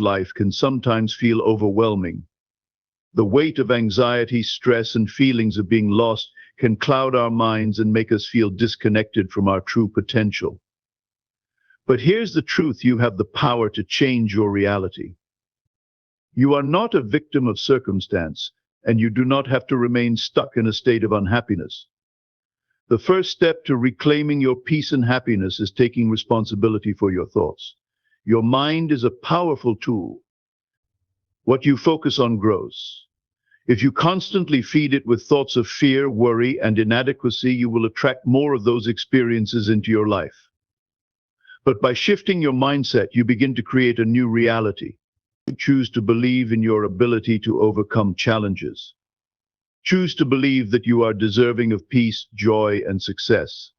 Life can sometimes feel overwhelming. The weight of anxiety, stress, and feelings of being lost can cloud our minds and make us feel disconnected from our true potential. But here's the truth: you have the power to change your reality. You are not a victim of circumstance, and you do not have to remain stuck in a state of unhappiness. The first step to reclaiming your peace and happiness is taking responsibility for your thoughts. Your mind is a powerful tool. What you focus on grows. If you constantly feed it with thoughts of fear, worry, and inadequacy, you will attract more of those experiences into your life. But by shifting your mindset, you begin to create a new reality. You choose to believe in your ability to overcome challenges. Choose to believe that you are deserving of peace, joy, and success.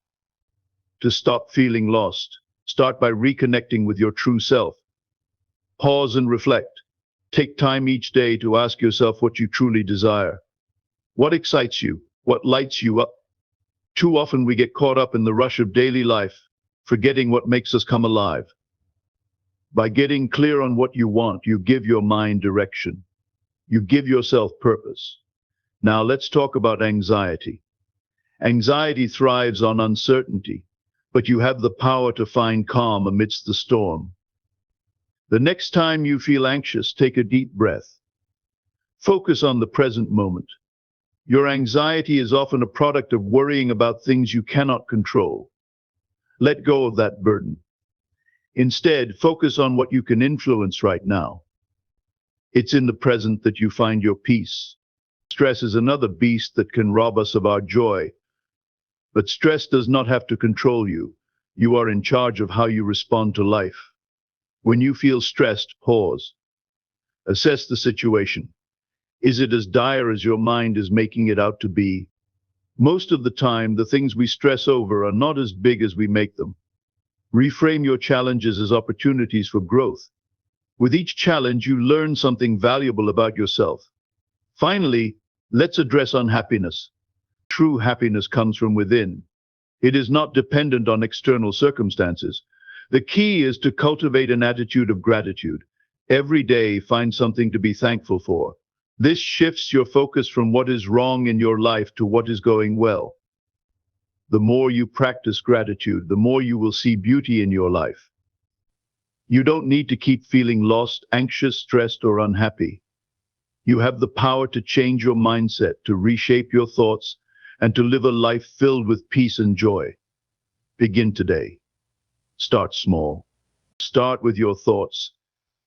To stop feeling lost, start by reconnecting with your true self. Pause and reflect. Take time each day to ask yourself what you truly desire. What excites you? What lights you up? Too often we get caught up in the rush of daily life, forgetting what makes us come alive. By getting clear on what you want, you give your mind direction. You give yourself purpose. Now let's talk about anxiety. Anxiety thrives on uncertainty, but you have the power to find calm amidst the storm. The next time you feel anxious, take a deep breath. Focus on the present moment. Your anxiety is often a product of worrying about things you cannot control. Let go of that burden. Instead, focus on what you can influence right now. It's in the present that you find your peace. Stress is another beast that can rob us of our joy. But stress does not have to control you. You are in charge of how you respond to life. When you feel stressed, pause. Assess the situation. Is it as dire as your mind is making it out to be? Most of the time, the things we stress over are not as big as we make them. Reframe your challenges as opportunities for growth. With each challenge, you learn something valuable about yourself. Finally, let's address unhappiness. True happiness comes from within. It is not dependent on external circumstances. The key is to cultivate an attitude of gratitude. Every day, find something to be thankful for. This shifts your focus from what is wrong in your life to what is going well. The more you practice gratitude, the more you will see beauty in your life. You don't need to keep feeling lost, anxious, stressed, or unhappy. You have the power to change your mindset, to reshape your thoughts, and to live a life filled with peace and joy. Begin today. Start small. Start with your thoughts,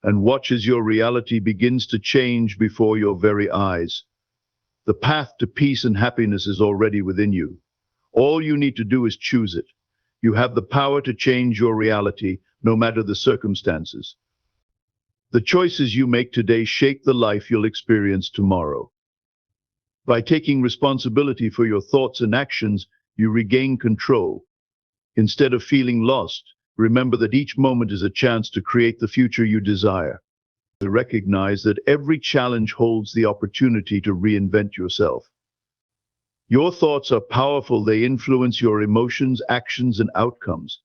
and watch as your reality begins to change before your very eyes. The path to peace and happiness is already within you. All you need to do is choose it. You have the power to change your reality, no matter the circumstances. The choices you make today shape the life you'll experience tomorrow. By taking responsibility for your thoughts and actions, you regain control. Instead of feeling lost, remember that each moment is a chance to create the future you desire. Recognize that every challenge holds the opportunity to reinvent yourself. Your thoughts are powerful. They influence your emotions, actions, and outcomes.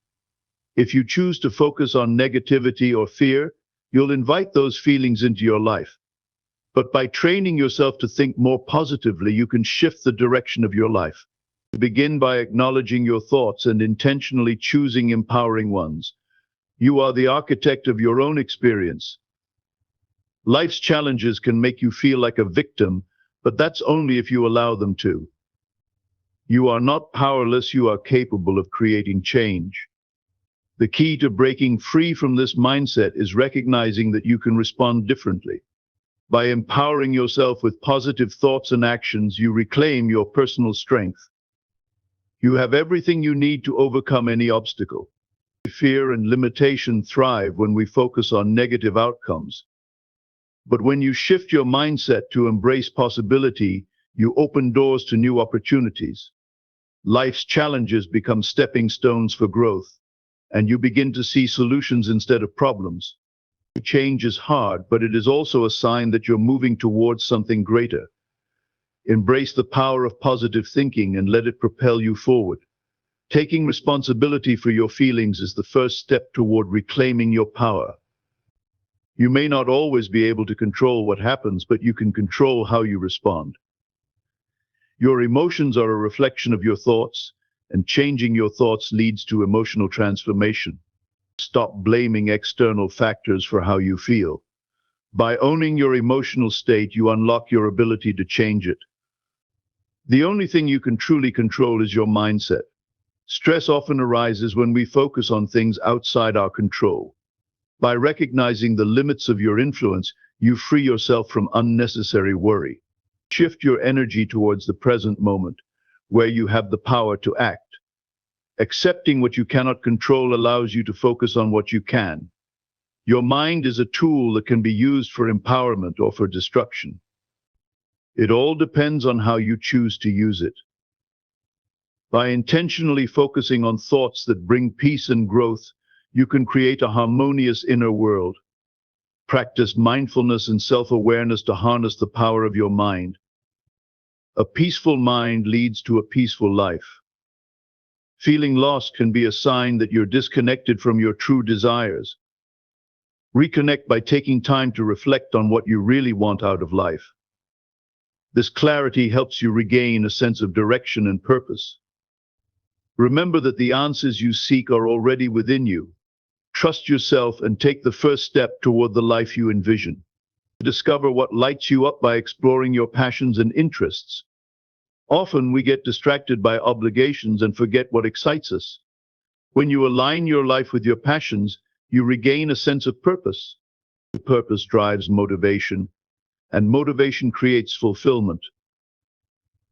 If you choose to focus on negativity or fear, you'll invite those feelings into your life. But by training yourself to think more positively, you can shift the direction of your life. Begin by acknowledging your thoughts and intentionally choosing empowering ones. You are the architect of your own experience. Life's challenges can make you feel like a victim, but that's only if you allow them to. You are not powerless. You are capable of creating change. The key to breaking free from this mindset is recognizing that you can respond differently. By empowering yourself with positive thoughts and actions, you reclaim your personal strength. You have everything you need to overcome any obstacle. Fear and limitation thrive when we focus on negative outcomes. But when you shift your mindset to embrace possibility, you open doors to new opportunities. Life's challenges become stepping stones for growth, and you begin to see solutions instead of problems. Change is hard, but it is also a sign that you're moving towards something greater. Embrace the power of positive thinking and let it propel you forward. Taking responsibility for your feelings is the first step toward reclaiming your power. You may not always be able to control what happens, but you can control how you respond. Your emotions are a reflection of your thoughts, and changing your thoughts leads to emotional transformation. Stop blaming external factors for how you feel. By owning your emotional state, you unlock your ability to change it. The only thing you can truly control is your mindset. Stress often arises when we focus on things outside our control. By recognizing the limits of your influence, you free yourself from unnecessary worry. Shift your energy towards the present moment, where you have the power to act. Accepting what you cannot control allows you to focus on what you can. Your mind is a tool that can be used for empowerment or for destruction. It all depends on how you choose to use it. By intentionally focusing on thoughts that bring peace and growth, you can create a harmonious inner world. Practice mindfulness and self-awareness to harness the power of your mind. A peaceful mind leads to a peaceful life. Feeling lost can be a sign that you're disconnected from your true desires. Reconnect by taking time to reflect on what you really want out of life. This clarity helps you regain a sense of direction and purpose. Remember that the answers you seek are already within you. Trust yourself and take the first step toward the life you envision. Discover what lights you up by exploring your passions and interests. Often we get distracted by obligations and forget what excites us. When you align your life with your passions, you regain a sense of purpose. Purpose drives motivation, and motivation creates fulfillment.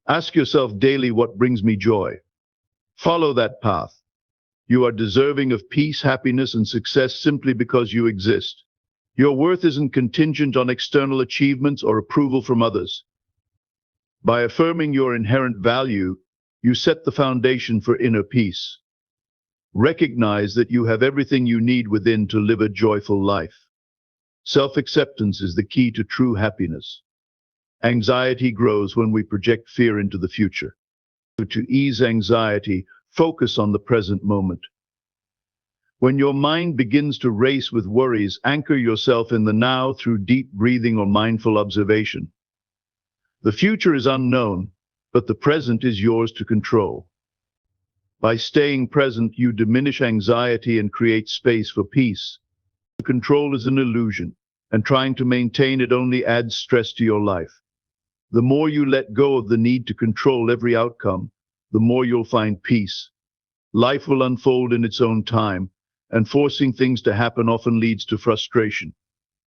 Ask yourself daily, what brings me joy? Follow that path. You are deserving of peace, happiness, and success simply because you exist. Your worth isn't contingent on external achievements or approval from others. By affirming your inherent value, you set the foundation for inner peace. Recognize that you have everything you need within to live a joyful life. Self-acceptance is the key to true happiness. Anxiety grows when we project fear into the future. To ease anxiety, focus on the present moment. When your mind begins to race with worries, anchor yourself in the now through deep breathing or mindful observation. The future is unknown, but the present is yours to control. By staying present, you diminish anxiety and create space for peace. Control is an illusion, and trying to maintain it only adds stress to your life. The more you let go of the need to control every outcome, the more you'll find peace. Life will unfold in its own time, and forcing things to happen often leads to frustration.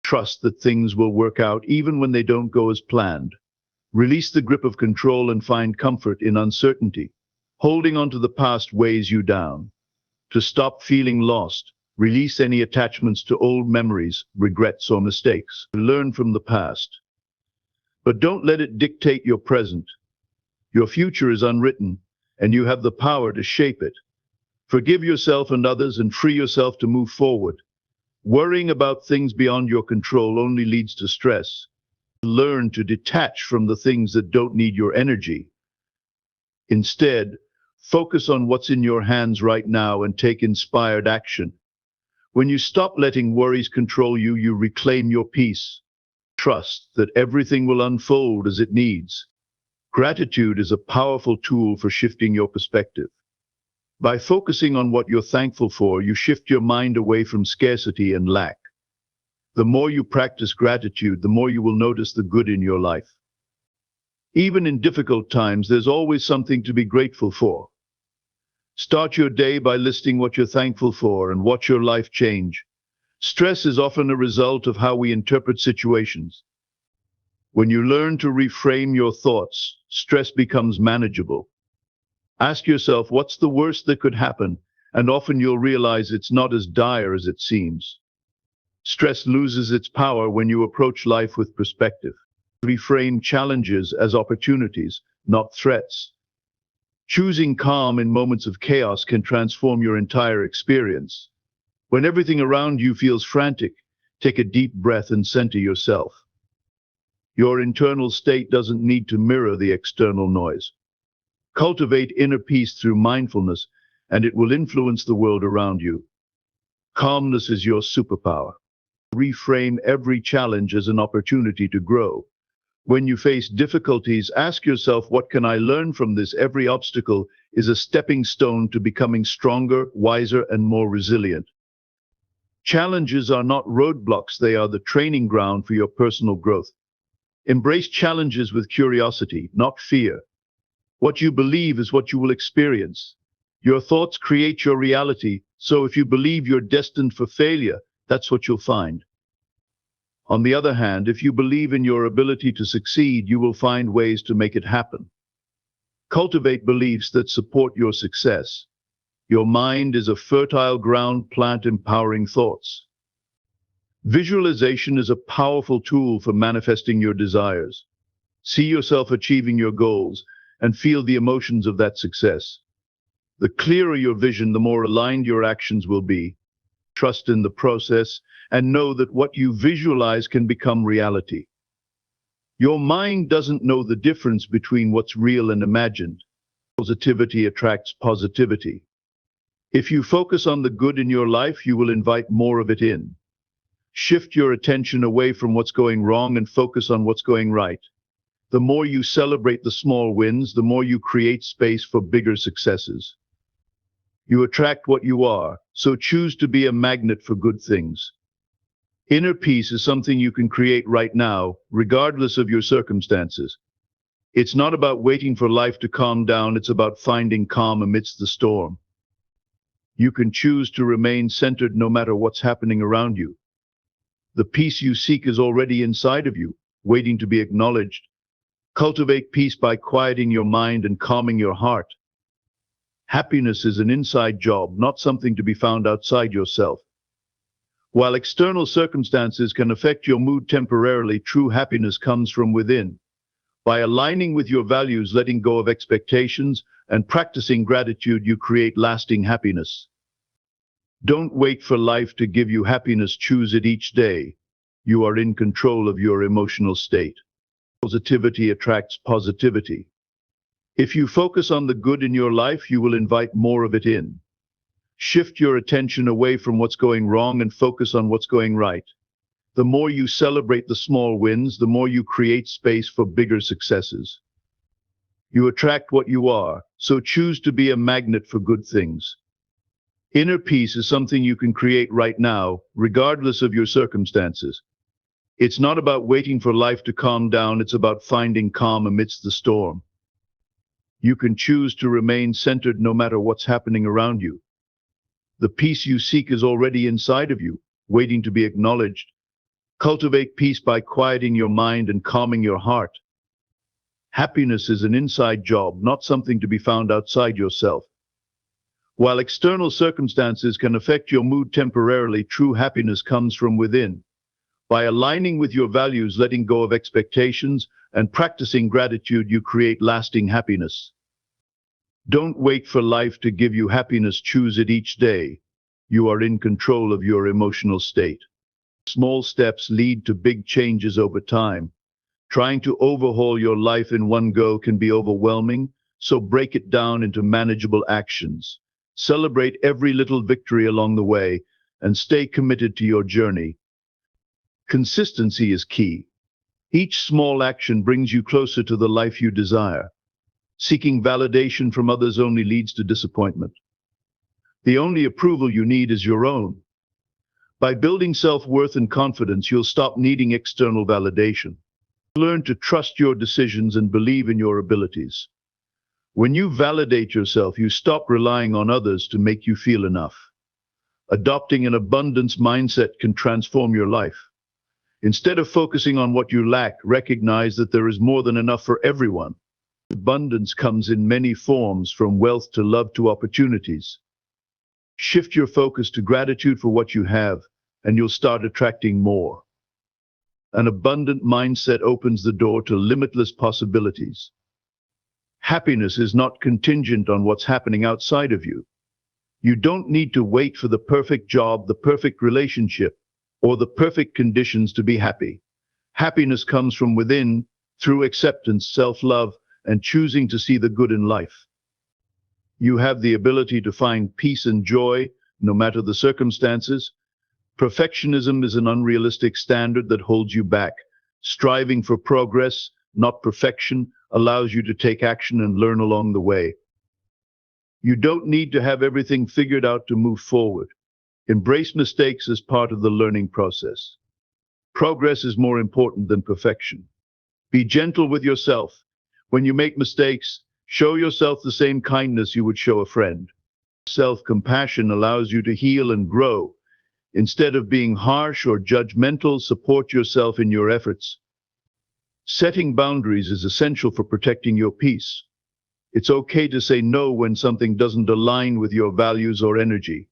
Trust that things will work out even when they don't go as planned. Release the grip of control and find comfort in uncertainty. Holding on to the past weighs you down. To stop feeling lost, release any attachments to old memories, regrets, or mistakes. Learn from the past. But don't let it dictate your present. Your future is unwritten, and you have the power to shape it. Forgive yourself and others and free yourself to move forward. Worrying about things beyond your control only leads to stress. Learn to detach from the things that don't need your energy. Instead, focus on what's in your hands right now and take inspired action. When you stop letting worries control you, you reclaim your peace. Trust that everything will unfold as it needs. Gratitude is a powerful tool for shifting your perspective. By focusing on what you're thankful for, you shift your mind away from scarcity and lack. The more you practice gratitude, the more you will notice the good in your life. Even in difficult times, there's always something to be grateful for. Start your day by listing what you're thankful for and watch your life change. Stress is often a result of how we interpret situations. When you learn to reframe your thoughts, stress becomes manageable. Ask yourself, what's the worst that could happen? And often you'll realize it's not as dire as it seems. Stress loses its power when you approach life with perspective. Reframe challenges as opportunities, not threats. Choosing calm in moments of chaos can transform your entire experience. When everything around you feels frantic, take a deep breath and center yourself. Your internal state doesn't need to mirror the external noise. Cultivate inner peace through mindfulness, and it will influence the world around you. Calmness is your superpower. Reframe every challenge as an opportunity to grow. When you face difficulties, ask yourself, what can I learn from this? Every obstacle is a stepping stone to becoming stronger, wiser, and more resilient. Challenges are not roadblocks, they are the training ground for your personal growth. Embrace challenges with curiosity, not fear. What you believe is what you will experience. Your thoughts create your reality, so if you believe you're destined for failure, that's what you'll find. On the other hand, if you believe in your ability to succeed, you will find ways to make it happen. Cultivate beliefs that support your success. Your mind is a fertile ground, plant empowering thoughts. Visualization is a powerful tool for manifesting your desires. See yourself achieving your goals and feel the emotions of that success. The clearer your vision, the more aligned your actions will be. Trust in the process and know that what you visualize can become reality. Your mind doesn't know the difference between what's real and imagined. Positivity attracts positivity. If you focus on the good in your life, you will invite more of it in. Shift your attention away from what's going wrong and focus on what's going right. The more you celebrate the small wins, the more you create space for bigger successes. You attract what you are, so choose to be a magnet for good things. Inner peace is something you can create right now, regardless of your circumstances. It's not about waiting for life to calm down, it's about finding calm amidst the storm. You can choose to remain centered no matter what's happening around you. The peace you seek is already inside of you, waiting to be acknowledged. Cultivate peace by quieting your mind and calming your heart. Happiness is an inside job, not something to be found outside yourself. While external circumstances can affect your mood temporarily, true happiness comes from within. By aligning with your values, letting go of expectations, and practicing gratitude, you create lasting happiness. Don't wait for life to give you happiness, choose it each day. You are in control of your emotional state. Positivity attracts positivity. If you focus on the good in your life, you will invite more of it in. Shift your attention away from what's going wrong and focus on what's going right. The more you celebrate the small wins, the more you create space for bigger successes. You attract what you are, so choose to be a magnet for good things. Inner peace is something you can create right now, regardless of your circumstances. It's not about waiting for life to calm down, it's about finding calm amidst the storm. You can choose to remain centered no matter what's happening around you. The peace you seek is already inside of you, waiting to be acknowledged. Cultivate peace by quieting your mind and calming your heart. Happiness is an inside job, not something to be found outside yourself. While external circumstances can affect your mood temporarily, true happiness comes from within. By aligning with your values, letting go of expectations, and practicing gratitude, you create lasting happiness. Don't wait for life to give you happiness, choose it each day. You are in control of your emotional state. Small steps lead to big changes over time. Trying to overhaul your life in one go can be overwhelming, so break it down into manageable actions. Celebrate every little victory along the way and stay committed to your journey. Consistency is key. Each small action brings you closer to the life you desire. Seeking validation from others only leads to disappointment. The only approval you need is your own. By building self-worth and confidence, you'll stop needing external validation. Learn to trust your decisions and believe in your abilities. When you validate yourself, you stop relying on others to make you feel enough. Adopting an abundance mindset can transform your life. Instead of focusing on what you lack, recognize that there is more than enough for everyone. Abundance comes in many forms, from wealth to love to opportunities. Shift your focus to gratitude for what you have, and you'll start attracting more. An abundant mindset opens the door to limitless possibilities. Happiness is not contingent on what's happening outside of you. You don't need to wait for the perfect job, the perfect relationship, or the perfect conditions to be happy. Happiness comes from within, through acceptance, self-love, and choosing to see the good in life. You have the ability to find peace and joy, no matter the circumstances. Perfectionism is an unrealistic standard that holds you back. Striving for progress, not perfection, allows you to take action and learn along the way. You don't need to have everything figured out to move forward. Embrace mistakes as part of the learning process. Progress is more important than perfection. Be gentle with yourself. When you make mistakes, show yourself the same kindness you would show a friend. Self-compassion allows you to heal and grow. Instead of being harsh or judgmental, support yourself in your efforts. Setting boundaries is essential for protecting your peace. It's okay to say no when something doesn't align with your values or energy.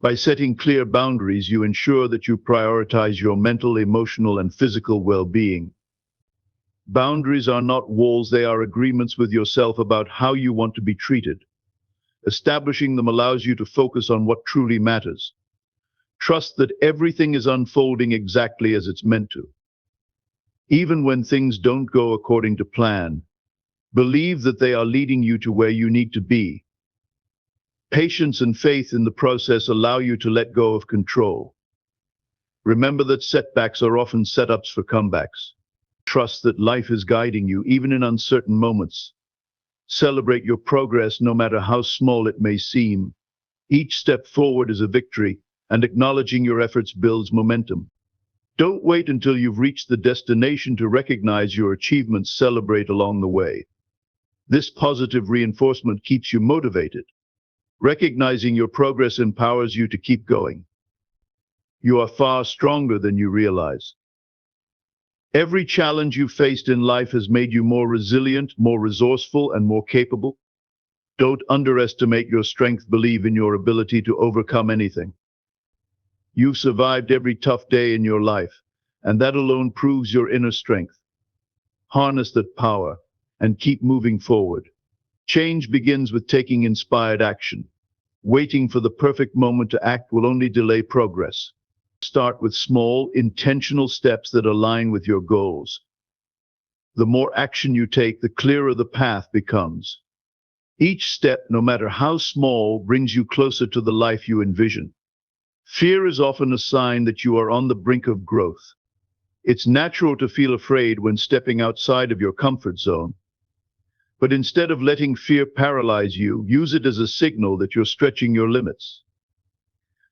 By setting clear boundaries, you ensure that you prioritize your mental, emotional, and physical well-being. Boundaries are not walls, they are agreements with yourself about how you want to be treated. Establishing them allows you to focus on what truly matters. Trust that everything is unfolding exactly as it's meant to. Even when things don't go according to plan, believe that they are leading you to where you need to be. Patience and faith in the process allow you to let go of control. Remember that setbacks are often setups for comebacks. Trust that life is guiding you, even in uncertain moments. Celebrate your progress, no matter how small it may seem. Each step forward is a victory, and acknowledging your efforts builds momentum. Don't wait until you've reached the destination to recognize your achievements. Celebrate along the way. This positive reinforcement keeps you motivated. Recognizing your progress empowers you to keep going. You are far stronger than you realize. Every challenge you faced in life has made you more resilient, more resourceful, and more capable. Don't underestimate your strength. Believe in your ability to overcome anything. You've survived every tough day in your life, and that alone proves your inner strength. Harness that power and keep moving forward. Change begins with taking inspired action. Waiting for the perfect moment to act will only delay progress. Start with small, intentional steps that align with your goals. The more action you take, the clearer the path becomes. Each step, no matter how small, brings you closer to the life you envision. Fear is often a sign that you are on the brink of growth. It's natural to feel afraid when stepping outside of your comfort zone. But instead of letting fear paralyze you, use it as a signal that you're stretching your limits.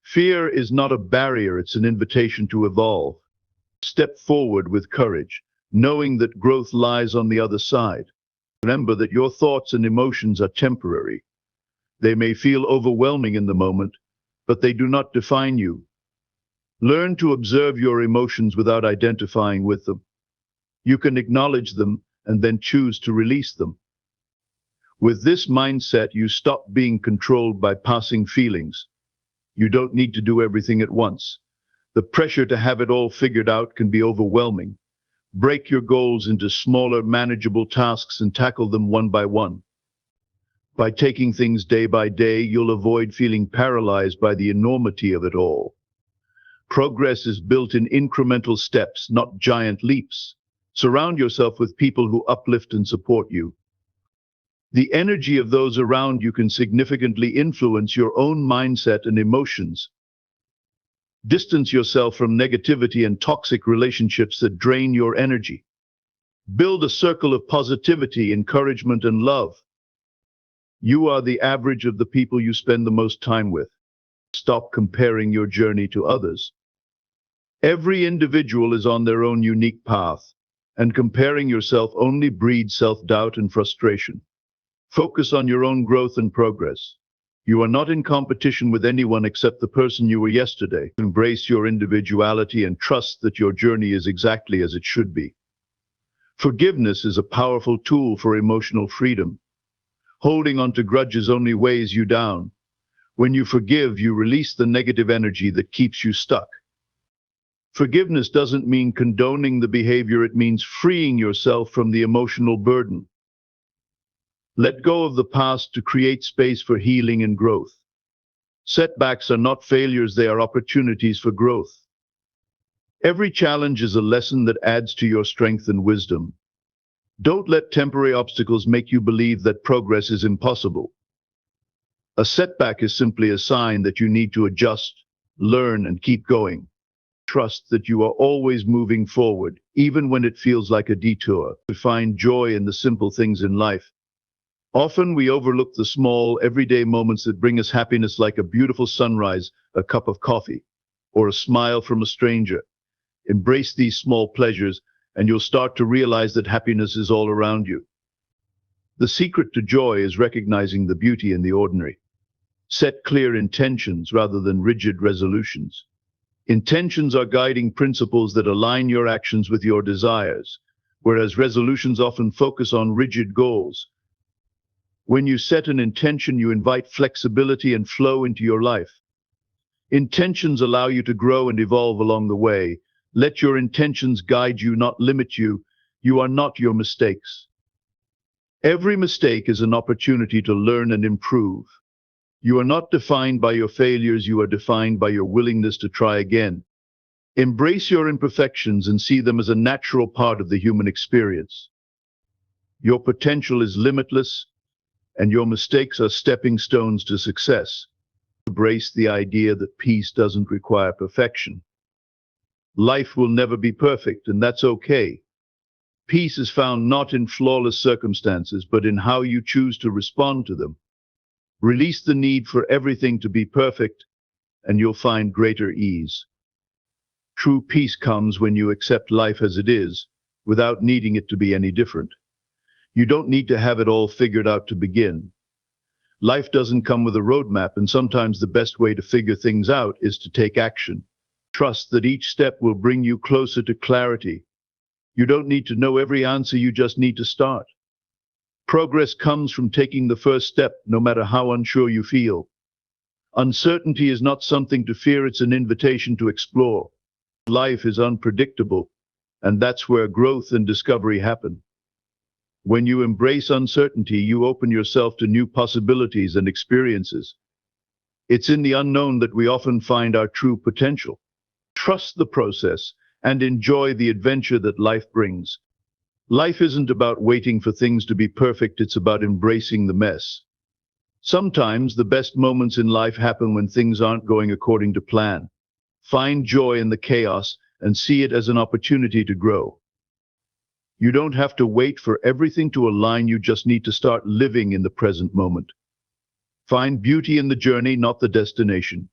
Fear is not a barrier, it's an invitation to evolve. Step forward with courage, knowing that growth lies on the other side. Remember that your thoughts and emotions are temporary. They may feel overwhelming in the moment, but they do not define you. Learn to observe your emotions without identifying with them. You can acknowledge them and then choose to release them. With this mindset, you stop being controlled by passing feelings. You don't need to do everything at once. The pressure to have it all figured out can be overwhelming. Break your goals into smaller, manageable tasks and tackle them one by one. By taking things day by day, you'll avoid feeling paralyzed by the enormity of it all. Progress is built in incremental steps, not giant leaps. Surround yourself with people who uplift and support you. The energy of those around you can significantly influence your own mindset and emotions. Distance yourself from negativity and toxic relationships that drain your energy. Build a circle of positivity, encouragement, and love. You are the average of the people you spend the most time with. Stop comparing your journey to others. Every individual is on their own unique path, and comparing yourself only breeds self-doubt and frustration. Focus on your own growth and progress. You are not in competition with anyone except the person you were yesterday. Embrace your individuality and trust that your journey is exactly as it should be. Forgiveness is a powerful tool for emotional freedom. Holding on to grudges only weighs you down. When you forgive, you release the negative energy that keeps you stuck. Forgiveness doesn't mean condoning the behavior, it means freeing yourself from the emotional burden. Let go of the past to create space for healing and growth. Setbacks are not failures, they are opportunities for growth. Every challenge is a lesson that adds to your strength and wisdom. Don't let temporary obstacles make you believe that progress is impossible. A setback is simply a sign that you need to adjust. learn, and keep going. Trust that you are always moving forward, even when it feels like a detour. To find joy in the simple things in life. Often we overlook the small, everyday moments that bring us happiness, like a beautiful sunrise, a cup of coffee, or a smile from a stranger. Embrace these small pleasures, and you'll start to realize that happiness is all around you. The secret to joy is recognizing the beauty in the ordinary. Set clear intentions rather than rigid resolutions. Intentions are guiding principles that align your actions with your desires, whereas resolutions often focus on rigid goals. When you set an intention, you invite flexibility and flow into your life. Intentions allow you to grow and evolve along the way. Let your intentions guide you, not limit you. You are not your mistakes. Every mistake is an opportunity to learn and improve. You are not defined by your failures, you are defined by your willingness to try again. Embrace your imperfections and see them as a natural part of the human experience. Your potential is limitless, and your mistakes are stepping stones to success. Embrace the idea that peace doesn't require perfection. Life will never be perfect, and that's okay. Peace is found not in flawless circumstances, but in how you choose to respond to them. Release the need for everything to be perfect, and you'll find greater ease. True peace comes when you accept life as it is, without needing it to be any different. You don't need to have it all figured out to begin. Life doesn't come with a roadmap, and sometimes the best way to figure things out is to take action. Trust that each step will bring you closer to clarity. You don't need to know every answer, you just need to start. Progress comes from taking the first step, no matter how unsure you feel. Uncertainty is not something to fear, it's an invitation to explore. Life is unpredictable, and that's where growth and discovery happen. When you embrace uncertainty, you open yourself to new possibilities and experiences. It's in the unknown that we often find our true potential. Trust the process and enjoy the adventure that life brings. Life isn't about waiting for things to be perfect, it's about embracing the mess. Sometimes the best moments in life happen when things aren't going according to plan. Find joy in the chaos and see it as an opportunity to grow. You don't have to wait for everything to align, you just need to start living in the present moment. Find beauty in the journey, not the destination.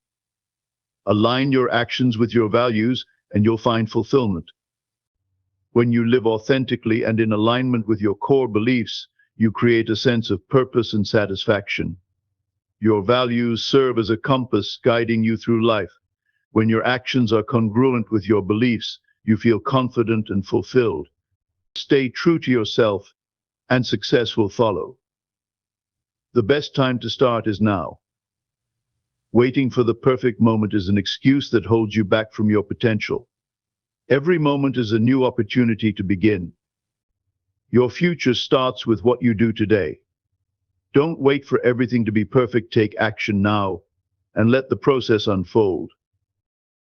Align your actions with your values, and you'll find fulfillment. When you live authentically and in alignment with your core beliefs, you create a sense of purpose and satisfaction. Your values serve as a compass guiding you through life. When your actions are congruent with your beliefs, you feel confident and fulfilled. Stay true to yourself, and success will follow. The best time to start is now. Waiting for the perfect moment is an excuse that holds you back from your potential. Every moment is a new opportunity to begin. Your future starts with what you do today. Don't wait for everything to be perfect, take action now, and let the process unfold.